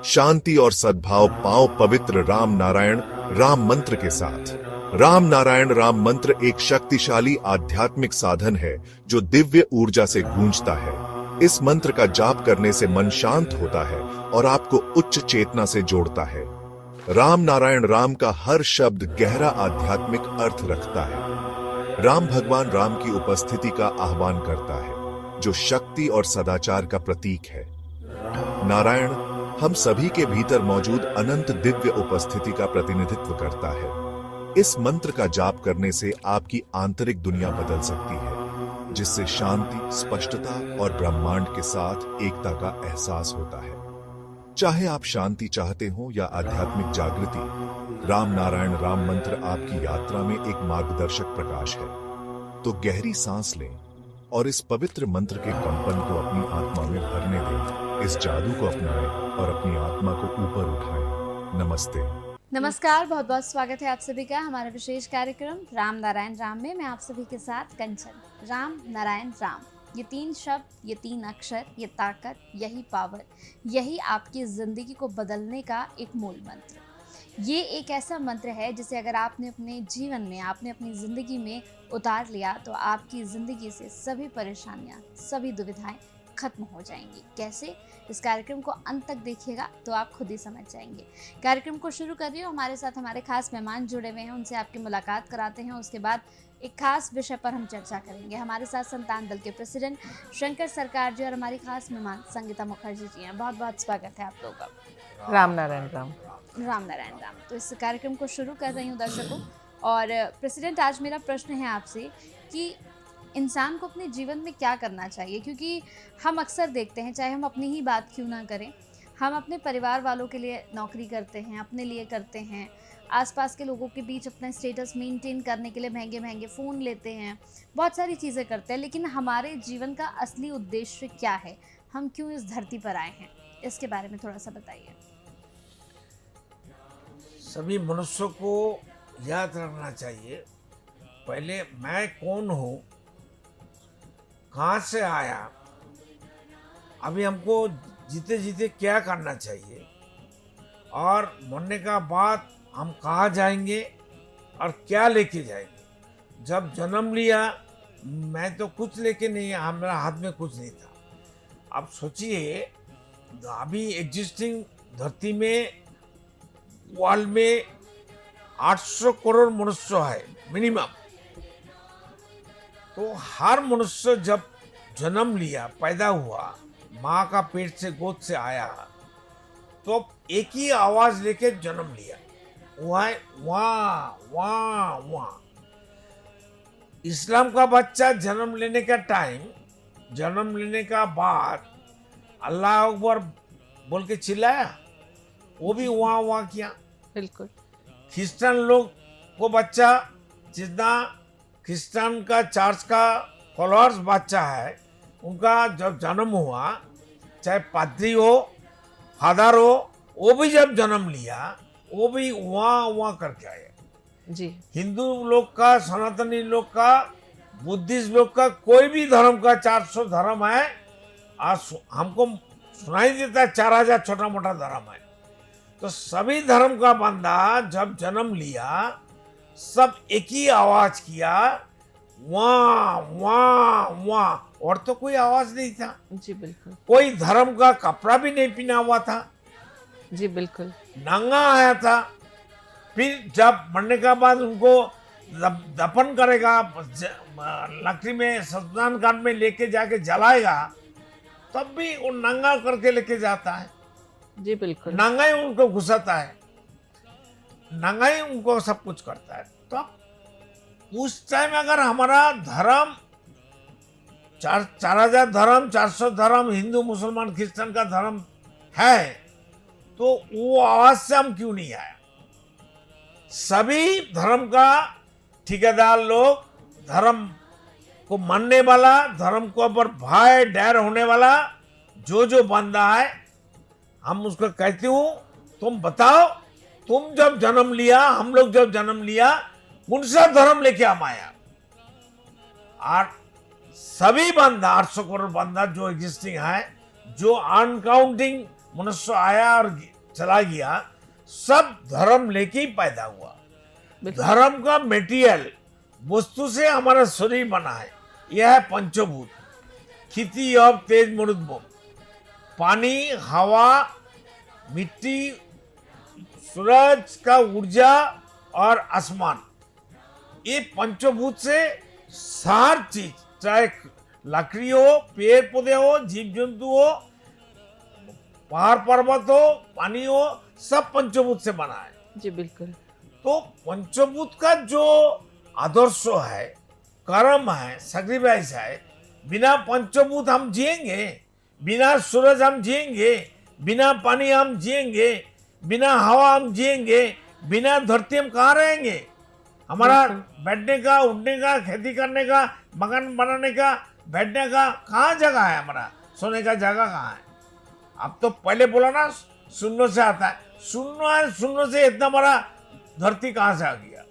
शांति और सद्भाव पाओ पवित्र राम नारायण राम मंत्र के साथ। राम नारायण राम मंत्र एक शक्तिशाली आध्यात्मिक साधन है जो दिव्य ऊर्जा से गूंजता है। इस मंत्र का जाप करने से मन शांत होता है और आपको उच्च चेतना से जोड़ता है। राम नारायण राम का हर शब्द गहरा आध्यात्मिक अर्थ रखता है। राम भगवान राम की उपस्थिति का आह्वान करता है, जो शक्ति और सदाचार का प्रतीक है। नारायण हम सभी के भीतर मौजूद अनंत दिव्य उपस्थिति का प्रतिनिधित्व करता है। इस मंत्र का जाप करने से आपकी आंतरिक दुनिया बदल सकती है, जिससे शांति, स्पष्टता और ब्रह्मांड के साथ एकता का एहसास होता है। चाहे आप शांति चाहते हो या आध्यात्मिक जागृति, राम नारायण राम मंत्र आपकी यात्रा में एक मार्गदर्शक प्रकाश है। तो गहरी सांस लें और इस पवित्र मंत्र के कंपन को अपनी आत्मा में भरने दें। इस जादू को अपनाएं और अपनी आत्मा को ऊपर उठाएं। नमस्ते। नमस्कार, बहुत बहुत स्वागत है आप सभी का हमारे विशेष कार्यक्रम राम नारायण राम में। मैं आप सभी के साथ कंचन। राम नारायण राम, ये तीन शब्द, ये तीन अक्षर, ये ताकत, यही पावर, यही आपकी ज़िंदगी को बदलने का एक मूल मंत्र। ये एक ऐसा मंत्र है जिसे अगर आपने अपने जीवन में, आपने अपनी ज़िंदगी में उतार लिया तो आपकी ज़िंदगी से सभी परेशानियाँ, सभी दुविधाएं खत्म हो जाएंगी। कैसे? इस कार्यक्रम को अंत तक देखिएगा तो आप खुद ही समझ जाएंगे। कार्यक्रम को शुरू कर रही हूँ। हमारे साथ हमारे खास मेहमान जुड़े हुए हैं, उनसे आपकी मुलाकात कराते हैं। उसके बाद एक खास विषय पर हम चर्चा करेंगे। हमारे साथ संतान दल के प्रेसिडेंट शंकर सरकार जी और हमारी खास मेहमान संगीता मुखर्जी जी हैं। बहुत बहुत स्वागत है आप लोगों का। राम नारायण राम। राम नारायण राम। तो इस कार्यक्रम को शुरू कर रही हूँ दर्शकों। और प्रेसिडेंट, आज मेरा प्रश्न है आपसे कि इंसान को अपने जीवन में क्या करना चाहिए, क्योंकि हम अक्सर देखते हैं, चाहे हम अपनी ही बात क्यों ना करें, हम अपने परिवार वालों के लिए नौकरी करते हैं, अपने लिए करते हैं, आसपास के लोगों के बीच अपना स्टेटस मेंटेन करने के लिए महंगे महंगे फ़ोन लेते हैं, बहुत सारी चीज़ें करते हैं, लेकिन हमारे जीवन का असली उद्देश्य क्या है? हम क्यों इस धरती पर आए हैं? इसके बारे में थोड़ा सा बताइए। सभी मनुष्यों को याद रखना चाहिए, पहले मैं कौन हूँ, कहाँ से आया, अभी हमको जीते जीते क्या करना चाहिए, और मरने का बाद हम कहाँ जाएंगे और क्या लेके जाएंगे। जब जन्म लिया मैं तो कुछ लेके नहीं आया, मेरा हाथ में कुछ नहीं था। अब सोचिए, अभी एग्जिस्टिंग धरती में, वर्ल्ड में 800 करोड़ मनुष्य है मिनिमम। तो हर मनुष्य जब जन्म लिया, पैदा हुआ, माँ का पेट से, गोद से आया, तो एक ही आवाज लेके जन्म लिया, वो है वाह वाह वाह। इस्लाम का बच्चा जन्म लेने का टाइम, जन्म लेने का बाद अल्लाह अकबर बोल के चिल्लाया, वो भी वाह वाह किया। बिल्कुल। क्रिश्चियन लोग को बच्चा, जितना क्रिश्चियन का चर्च का फॉलोअर्स बच्चा है, उनका जब जन्म हुआ, चाहे पादरी हो, फादर हो, वो भी जब जन्म लिया, वो भी वहाँ वहाँ करके आए जी। हिंदू लोग का, सनातनी लोग का, बुद्धिस्ट लोग का, कोई भी धर्म का 400 धर्म है। आज हमको सुनाई देता है 4000 छोटा मोटा धर्म है। तो सभी धर्म का बंदा जब जन्म लिया, सब एक ही आवाज किया, वाह वाह वाह, और तो कोई आवाज नहीं था। जी बिल्कुल। कोई धर्म का कपड़ा भी नहीं पहना हुआ था, जी बिल्कुल। नंगा आया था। फिर जब मरने का बाद उनको दफन करेगा, लकड़ी में शमशान घाट में लेके जाके जलाएगा, तब भी वो नंगा करके लेके जाता है। जी बिल्कुल। नंगा ही उनको घुसाता है, नंगा ही उनको सब कुछ करता है। तो उस टाइम अगर हमारा धर्म 4000 धर्म, 400 धर्म, हिंदू मुसलमान क्रिश्चियन का धर्म है, तो वो आवाज से हम क्यों नहीं आया? सभी धर्म का ठेकेदार लोग, धर्म को मानने वाला, धर्म को ऊपर भय डर होने वाला जो बंदा है, हम उसको कहते हूँ, तुम बताओ, तुम जब जन्म लिया, हम लोग जब जन्म लिया, कौन सा धर्म लेके हम आया? और सभी बंदा, 800 करोड़ बंदा जो एग्जिस्टिंग है, जो अनकाउंटिंग मनुष्य आया और चला गया, सब धर्म लेके ही पैदा हुआ। बिल्कुल। धर्म का मेटीरियल वस्तु से हमारा शरीर बना है। यह है पंचभूत, खेती अब तेज मरुद, पानी, हवा, मिट्टी, सूरज का ऊर्जा और आसमान। ये पंचभूत से हर चीज, चाहे लकड़ी हो, पेड़ पौधे हो, जीव जंतु हो, पहाड़ पर्वत हो, पानी हो, सब पंचभूत से बना है। जी बिल्कुल। तो पंचभूत का जो आदर्श है, कर्म है, सैक्रिफाइस है, बिना पंचभूत हम जिएंगे, बिना सूरज हम जिएंगे, बिना पानी हम जिएंगे, बिना हवा हम जिएंगे, बिना धरती हम कहाँ रहेंगे? हमारा बैठने का, उठने का, खेती करने का, मकान बनाने का, बैठने का कहाँ जगह है? हमारा सोने का जगह कहाँ है? अब तो पहले बोला ना, शून्य से आता है। शून्य से इतना बड़ा धरती कहाँ से आ गया?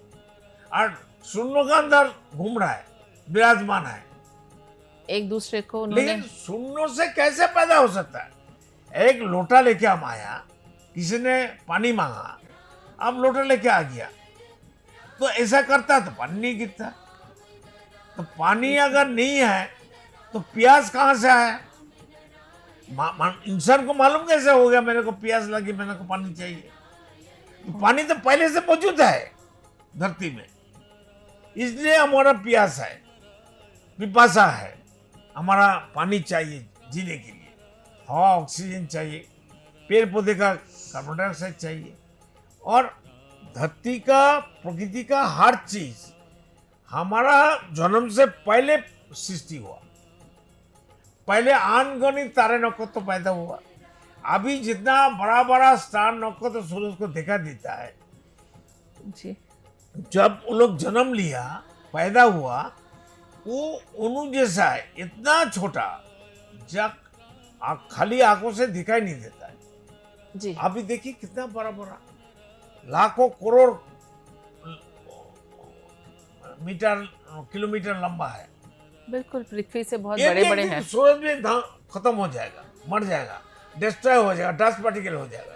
और शून्य का अंदर घूम रहा है, विराजमान है। एक दूसरे को उन्होंने लेकिन शून्य से कैसे पैदा हो सकता है? एक लोटा लेके हम आया, किसी ने पानी मांगा, अब लोटा लेके आ गया, तो ऐसा करता तो पानी नहीं गिरता। तो पानी अगर नहीं है तो प्यास कहाँ से आया? इंसान को मालूम कैसे हो गया मेरे को प्यास लगी, मेरे को पानी चाहिए? तो पानी तो पहले से मौजूद है धरती में, इसलिए हमारा प्यास है, पिपासा है। हमारा पानी चाहिए जीने के लिए, हवा ऑक्सीजन चाहिए, पेड़ पौधे का कार्बन डाइऑक्साइड चाहिए, और धरती का, प्रकृति का हर चीज हमारा जन्म से पहले सृष्टि हुआ। पहले अनगिनत तारे नक्षत्र पैदा हुआ। अभी जितना बड़ा बड़ा स्टार नक्षत्र सूरज को देखा देता है, जी जब वो लोग जन्म लिया, पैदा हुआ, वो उनु जैसा है, इतना छोटा, जब खाली आंखों से दिखाई नहीं देता है। जी अभी देखिए कितना बड़ा बड़ा, लाखों करोड़ मीटर, किलोमीटर लंबा है। बिल्कुल, पृथ्वी से बहुत एक बड़े एक बड़े दिन हैं। सूरज भी खत्म हो जाएगा, मर जाएगा, डिस्ट्रॉय हो जाएगा, डस्ट पार्टिकल हो जाएगा,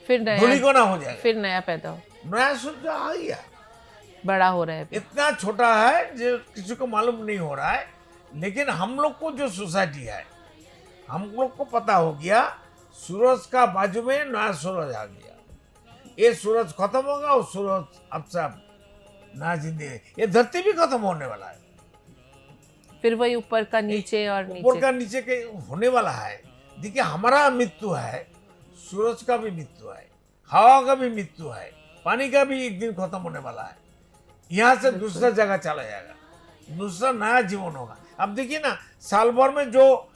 फिर नया, धूलिकणा हो जाएगा, फिर नया पैदा हो, नया सूरज आ गया। बड़ा हो रहा है अभी। इतना छोटा है जो किसी को मालूम नहीं हो रहा है। लेकिन हम लोग को जो सोसाइटी है, हम लोग को पता हो गया सूरज का बाजू में नया सूरज आ गया, ये सूरज खत्म होगा, वो सूरज अब सब नया जिंदगी, ये धरती भी खत्म होने वाला है, फिर वही ऊपर का नीचे और ऊपर नीचे का नीचे के होने वाला है। देखिए हमारा मृत्यु है, सूरज का भी मृत्यु है, हवा का भी मृत्यु है, पानी का भी एक दिन खत्म होने वाला है। यहाँ से दूसरा जगह चला जाएगा, दूसरा नया जीवन होगा। अब देखिए ना, साल भर में जो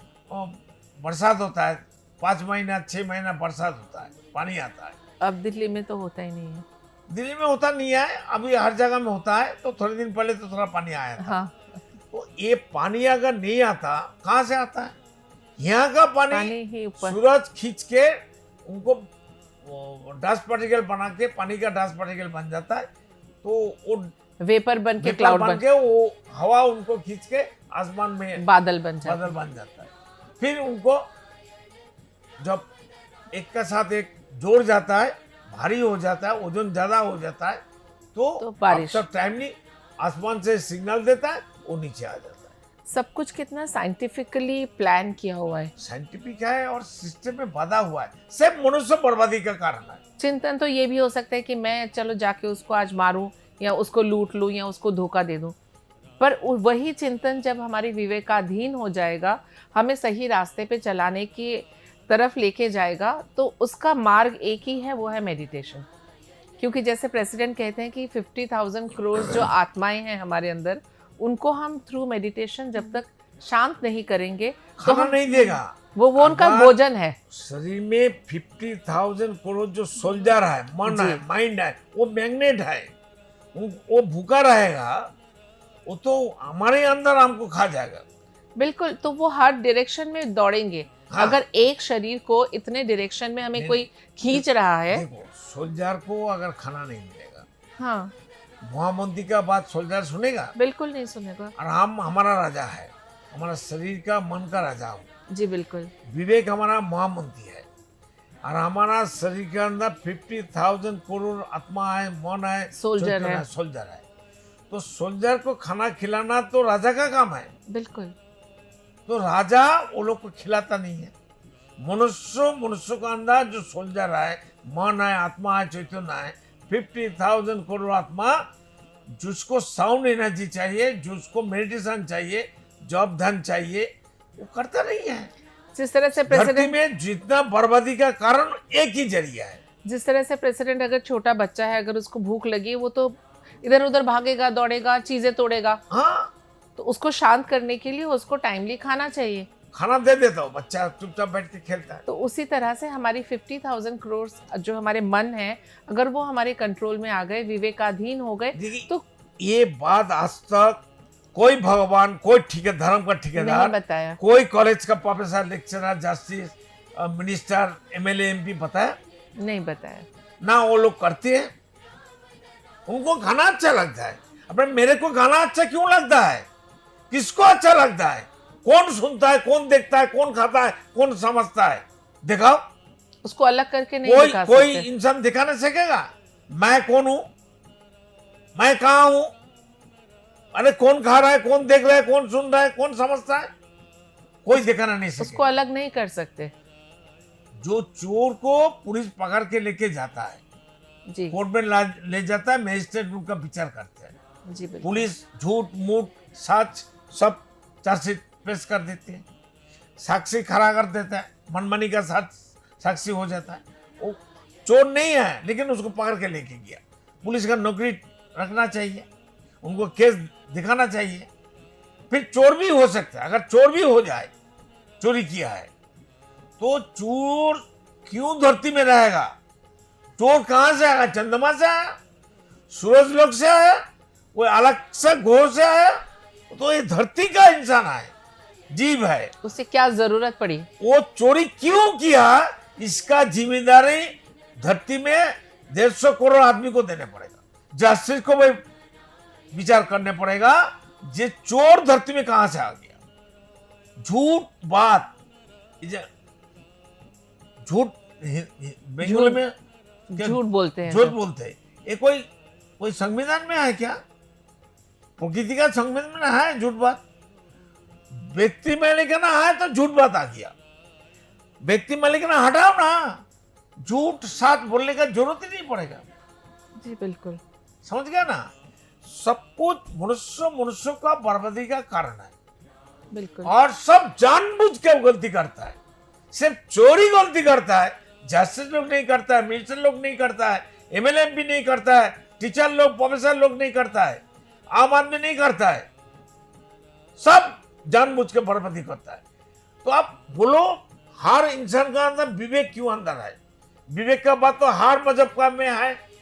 बरसात होता है, 5 महीना 6 महीना बरसात होता है, पानी आता है। अब दिल्ली में तो होता ही नहीं है। दिल्ली में होता नहीं है, अभी हर जगह में होता है। तो थोड़े दिन पहले तो थोड़ा पानी आया था। हाँ, तो ये पानी अगर नहीं आता, कहाँ से आता है? यहाँ का पानी पानी ही ऊपर। सूरज खींच के उनको डस्ट पार्टिकल बना के, पानी का डस्ट पार्टिकल बन जाता है, तो वो वेपर बन के, वेपर क्लाउड बन बन के, वो हवा उनको खींच के आसमान में बादल बन जाता बादल बन जाता है। फिर उनको जब एक का साथ एक जोड़ जाता है, भारी हो जाता है, ओजन ज्यादा हो जाता है, तो बारिश। टाइमली आसमान से सिग्नल देता है, वो नीचे आ जाता है। सब कुछ कितना साइंटिफिकली प्लान किया हुआ है। साइंटिफिक है और सिस्टम में बधा हुआ है, सिर्फ मनुष्य बर्बादी का कारण है। चिंतन तो ये भी हो सकता है कि मैं चलो जाके उसको आज मारूं, या उसको लूट लूं, या उसको धोखा दे दूं, पर वही चिंतन जब हमारी विवेकाधीन हो जाएगा, हमें सही रास्ते पे चलाने की तरफ लेके जाएगा, तो उसका मार्ग एक ही है, वो है मेडिटेशन। क्योंकि जैसे प्रेसिडेंट कहते हैं कि 50,000 करोड़ जो आत्माएं हैं हमारे अंदर, उनको हम थ्रू मेडिटेशन जब तक शांत नहीं करेंगे तो खाना हम नहीं देगा। वो उनका अगर भोजन है। शरीर में 50,000 करोड़ जो सोल्जर है, मन है, माइंड है, वो मैग्नेट है, वो भूखा रहेगा, वो तो हमारे अंदर हमको खा जाएगा। बिल्कुल, तो वो हर डायरेक्शन में दौड़ेंगे। हाँ। अगर एक शरीर को इतने डायरेक्शन में हमें कोई खींच रहा है, देखो सोल्जर को अगर खाना नहीं मिलेगा, हाँ महामंत्री का बात सोल्जर सुनेगा? बिल्कुल नहीं सुनेगा। और हम, हमारा राजा है, हमारा शरीर का, मन का राजा हूँ। जी बिल्कुल। विवेक हमारा महामंत्री है। और हमारा शरीर के अंदर 50,000 करोड़ आत्मा है, मन है, सोल्जर चैतन्य है। सोल्जर है। तो सोल्जर को खाना खिलाना तो राजा का काम है। बिल्कुल। तो राजा वो लोग को खिलाता नहीं है। मनुष्य का अंदर जो सोल्जर है, मन है, आत्मा है, चैतन्य है, 50,000 करोड़ आत्मा, जिसको साउंड एनर्जी चाहिए, जिसको मेडिटेशन चाहिए, जॉब धन चाहिए, वो करता नहीं है। जिस तरह से धरती प्रेसिडेंट में जितना बर्बादी का कारण एक ही जरिया है। जिस तरह से प्रेसिडेंट अगर छोटा बच्चा है, अगर उसको भूख लगी, वो तो इधर उधर भागेगा, दौड़ेगा, चीजें तोड़ेगा। हाँ, तो उसको शांत करने के लिए उसको टाइमली खाना चाहिए। खाना दे देता हूँ, बच्चा चुपचाप बैठ के खेलता है। तो उसी तरह से हमारी 50,000 करोड़ जो हमारे मन है, अगर वो हमारे कंट्रोल में आ गए, विवेकाधीन हो गए, देखिए, तो ये बात आज तक कोई भगवान, कोई धर्म का नहीं ठेकेदार, बताया। कोई कॉलेज का professor, lecturer, justice, minister, MLA, MP बताया नहीं बताया। ना। वो लोग करते हैं, उनको गाना अच्छा लगता है। अब मेरे को गाना अच्छा क्यों लगता है? किसको अच्छा लगता है? कौन सुनता है, कौन देखता है, कौन खाता है, कौन समझता है? दिखाओ। उसको अलग करके नहीं कोई दिखा कोई सकते। इंसान दिखा नहीं सकेगा मैं कौन हूं, मैं कहां हूं। अरे कौन खा रहा है, कौन देख रहा है, कौन सुन रहा है, कौन समझता है? कोई दिखाना नहीं उसको सकेगा। अलग नहीं कर सकते। जो चोर को पुलिस पकड़ के लेके जाता है, जी कोर्ट में ले जाता है, मजिस्ट्रेट उनका विचार करते हैं। जी बिल्कुल। पुलिस झूठ मूठ सच सब चार्जशीट पेश कर देते हैं, साक्षी खड़ा कर देता है, मनमानी का साक्षी हो जाता है। वो चोर नहीं है, लेकिन उसको पकड़ के लेके गया। पुलिस का नौकरी रखना चाहिए, उनको केस दिखाना चाहिए। फिर चोर भी हो सकता है, अगर चोर भी हो जाए, चोरी किया है, तो चोर क्यों धरती में रहेगा? चोर कहां से आया? चंद्रमा से आया, सूरज लोक से आया, कोई अलग से ग्रह से आया? तो ये धरती का इंसान है, जीव है। उससे क्या जरूरत पड़ी? वो चोरी क्यों किया, इसका जिम्मेदारी धरती में 150 करोड़ आदमी को देने पड़ेगा। जस्टिस को भी विचार करने पड़ेगा, ये चोर धरती में कहां से आ गया। झूठ बात, झूठ बंगाली में क्या- झूठ बोलते हैं। झूठ बोलते हैं। ये कोई संविधान में है क्या? प्रकृति का संविधान में है झूठ बात? व्यक्ति में लिखना है तो झूठ बात आ गया। व्यक्ति में लिखना हटाओ ना, झूठ साथ बोलने का जरूरत ही नहीं पड़ेगा। जी बिल्कुल। समझ गया ना? सब कुछ मनुष्य का बर्बादी का कारण है, बिल्कुल। और सब जानबूझ के गलती करता है। सिर्फ चोरी गलती करता है, जस्टिस लोग नहीं करता है, मिनिस्टर लोग नहीं करता है, एमएलए भी नहीं करता है, टीचर लोग, प्रोफेसर लोग नहीं करता है, आम आदमी नहीं करता है, सब जानबूझ के बर्बादी करता है। तो आप बोलो, हर इंसान का अंदर विवेक क्यों अंदर है? विवेक का बात तो हर मजहब का में है,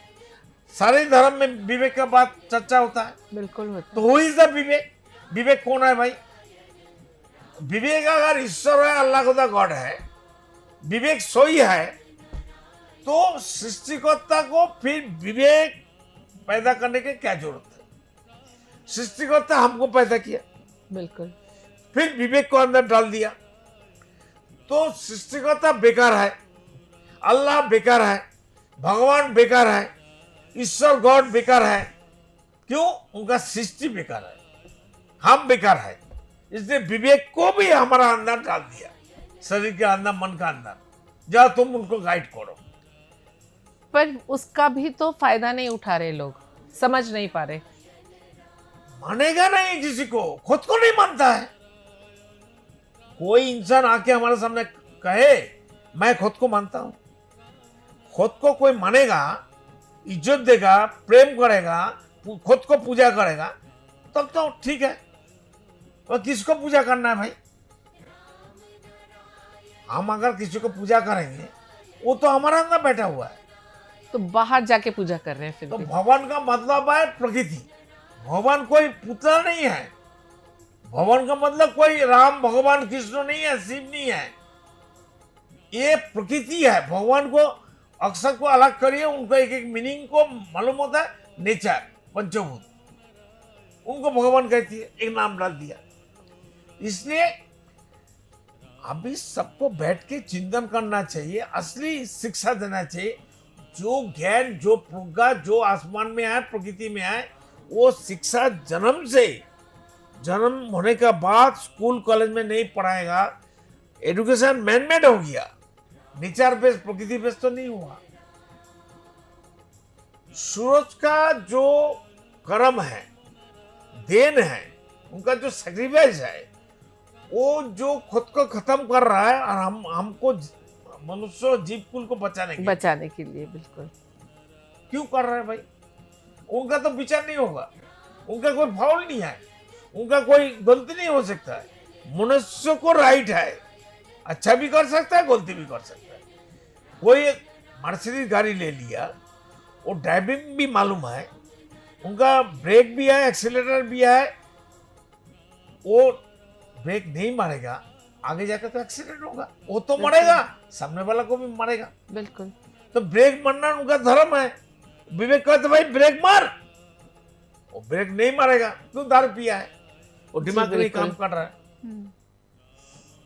सारे धर्म में विवेक का बात चर्चा होता है। बिल्कुल होता तो हु इज द विवेक? विवेक कौन है भाई? विवेक अगर ईश्वर है, अल्लाह खुदा गॉड है, विवेक सोई है, तो सृष्टिकर्ता को फिर विवेक पैदा करने की क्या जरूरत है? सृष्टिकर्ता हमको पैदा किया, है। बिल्कुल। फिर विवेक को अंदर डाल दिया, तो सृष्टिकर्ता बेकार है, अल्लाह बेकार है, भगवान बेकार है, ईश्वर गॉड बेकार है। क्यों? उनका सृष्टि बेकार है, हम बेकार है। इसलिए विवेक को भी हमारा अंदर डाल दिया, शरीर के अंदर, मन का अंदर। जाओ तुम उनको गाइड करो। पर उसका भी तो फायदा नहीं उठा रहे लोग, समझ नहीं पा रहे। मानेगा नहीं किसी को, खुद को नहीं मानता है। कोई इंसान आके हमारे सामने कहे मैं खुद को मानता हूं, खुद को कोई मानेगा, इज्जत देगा, प्रेम करेगा, खुद को पूजा करेगा, तब तो ठीक है। और किसको पूजा करना है भाई? हम अगर किसी को पूजा करेंगे, वो तो हमारे अंदर बैठा हुआ है। तो बाहर जाके पूजा कर रहे हैं फिर तो भी। भगवान का मतलब है प्रकृति। भगवान कोई पुतला नहीं है। भगवान का मतलब कोई राम, भगवान कृष्ण नहीं है, शिव नहीं है। ये प्रकृति है। भगवान को अक्षर को अलग करिए, उनका एक एक मीनिंग को मालूम होता है। नेचर, पंचभूत, उनको भगवान कहती है, एक नाम डाल दिया। इसलिए अभी सबको बैठ के चिंतन करना चाहिए, असली शिक्षा देना चाहिए। जो ज्ञान, जो प्रज्ञा, जो आसमान में आए, प्रकृति में आए, वो शिक्षा जन्म होने के बाद स्कूल कॉलेज में नहीं पढ़ाएगा। एजुकेशन मैनमेड हो गया, नेचर बेस्ड, प्रकृति बेस्ड तो नहीं हुआ। सूरज का जो कर्म है, देन है, उनका जो सेक्रीफाइस है, वो जो खुद को खत्म कर रहा है, और हमको मनुष्य जीव कुल को बचाने के लिए बिल्कुल क्यों कर रहे हैं भाई? उनका तो विचार नहीं होगा, उनका कोई फाउल नहीं है, उनका कोई गलती नहीं हो सकता है। मनुष्य को राइट है, अच्छा भी कर सकता है, गलती भी कर सकता है। कोई मर्सिडीज गाड़ी ले लिया, वो ड्राइविंग भी मालूम है, उनका ब्रेक भी है, एक्सीलरेटर भी है, वो ब्रेक नहीं मारेगा, आगे जाकर तो एक्सीडेंट होगा, वो तो मरेगा, सामने वाला को भी मरेगा। बिल्कुल। तो ब्रेक मारना उनका धर्म है। विवेक कहते भाई ब्रेक मार, वो ब्रेक नहीं मारेगा, क्यों? दारू पिया है, वो दिमाग नहीं काम कर रहा है।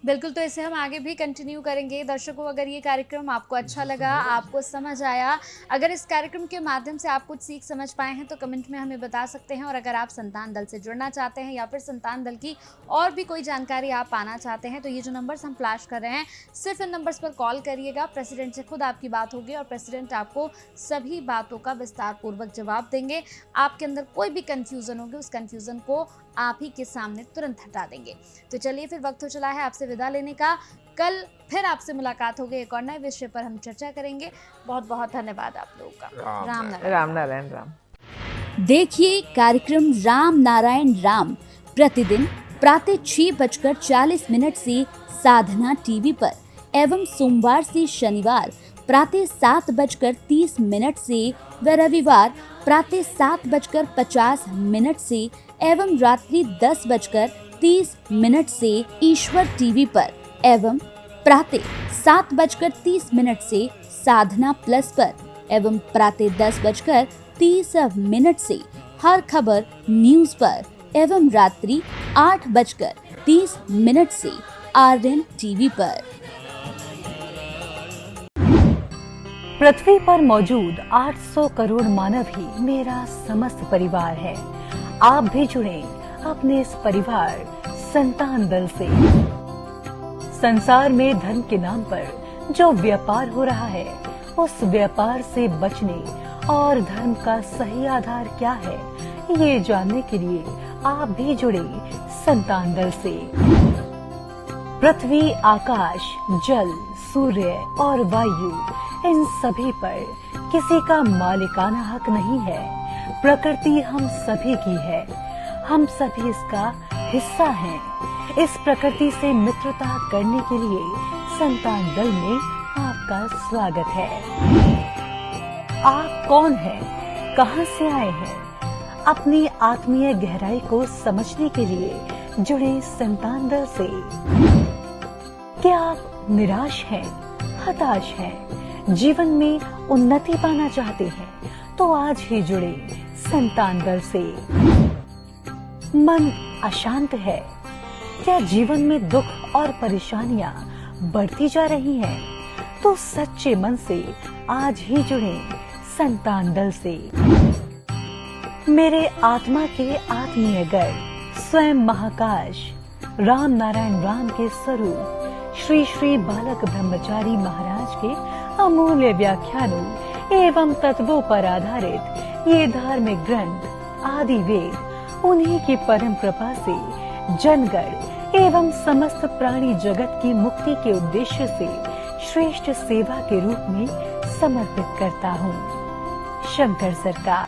बिल्कुल, तो इसे हम आगे भी कंटिन्यू करेंगे। दर्शकों, अगर ये कार्यक्रम आपको अच्छा लगा, आपको समझ आया, अगर इस कार्यक्रम के माध्यम से आप कुछ सीख समझ पाए हैं तो कमेंट में हमें बता सकते हैं। और अगर आप संतान दल से जुड़ना चाहते हैं या फिर संतान दल की और भी कोई जानकारी आप पाना चाहते हैं तो ये जो नंबर्स हम फ्लैश कर रहे हैं, सिर्फ इन नंबर्स पर कॉल करिएगा। प्रेसिडेंट से खुद आपकी बात होगी और प्रेसिडेंट आपको सभी बातों का विस्तार पूर्वक जवाब देंगे। आपके अंदर कोई भी कन्फ्यूज़न होगी, उस कन्फ्यूज़न को आप ही के सामने तुरंत हटा देंगे। तो चलिए, फिर वक्त हो चला है आपसे विदा लेने का। कल फिर आपसे मुलाकात होगी, एक और नए विषय पर हम चर्चा करेंगे। बहुत बहुत धन्यवाद आप लोगों का। राम नारायण राम। देखिए कार्यक्रम राम नारायण राम प्रतिदिन प्रातः 6:40 से साधना टीवी पर एवं सोमवार से शनिवार प्रातः 7:30 से व रविवार प्रातः 7:50 से एवं रात्रि 10:30 से ईश्वर टीवी पर एवं प्रातः 7:30 से साधना प्लस पर एवं प्रातः 10:30 से हर खबर न्यूज पर एवं रात्रि 8:30 से आर्यन टीवी पर। पृथ्वी पर मौजूद 800 करोड़ मानव ही मेरा समस्त परिवार है। आप भी जुड़े अपने इस परिवार संतान दल से। संसार में धर्म के नाम पर जो व्यापार हो रहा है, उस व्यापार से बचने और धर्म का सही आधार क्या है, ये जानने के लिए आप भी जुड़े संतान दल से। पृथ्वी, आकाश, जल, सूर्य और वायु, इन सभी पर किसी का मालिकाना हक नहीं है। प्रकृति हम सभी की है, हम सभी इसका हिस्सा हैं। इस प्रकृति से मित्रता करने के लिए संतान दल में आपका स्वागत है। आप कौन हैं? कहां से आए हैं? अपनी आत्मीय गहराई को समझने के लिए जुड़े संतान दल से। क्या आप निराश हैं, हताश हैं, जीवन में उन्नति पाना चाहते हैं? तो आज ही जुड़े संतान दल से। मन अशांत है? क्या जीवन में दुख और परेशानियां बढ़ती जा रही हैं? तो सच्चे मन से आज ही जुड़े संतान दल से। मेरे आत्मा के आत्मीय गर्व स्वयं महाकाश राम नारायण राम के स्वरूप श्री श्री बालक ब्रह्मचारी महाराज के अमूल्य व्याख्यानों एवं तत्वों पर आधारित ये धार्मिक ग्रंथ आदि वेद, उन्हीं की परम कृपा से जनगण एवं समस्त प्राणी जगत की मुक्ति के उद्देश्य से श्रेष्ठ सेवा के रूप में समर्पित करता हूँ। शंकर सरकार।